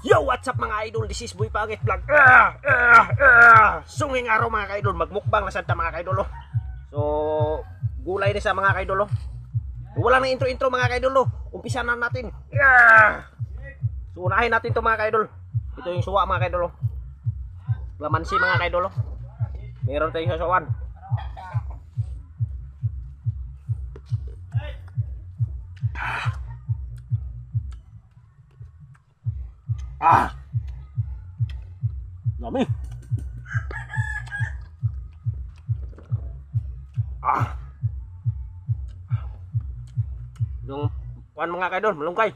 Yo, what's up mga idol? This is Boy Pangit Vlog. Sunging araw mga idol, magmukbang na santa mga idol. So, gulay na sa mga idol. Wala nang intro-intro mga idol. Umpisa na natin. So, unahin natin to mga idol. Ito yung suwa mga idol. Lamansi mga idol. Meron tayong sasawan. Dami. Yung kuan mga kaidol, malunggay.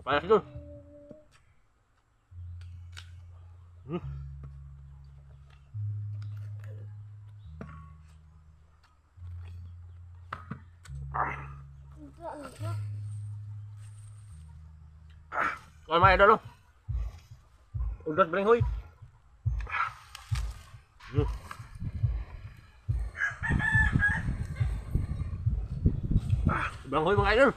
Panas itu. Kuan mga idol. Udot belenghoy. Belenghoy mga idol.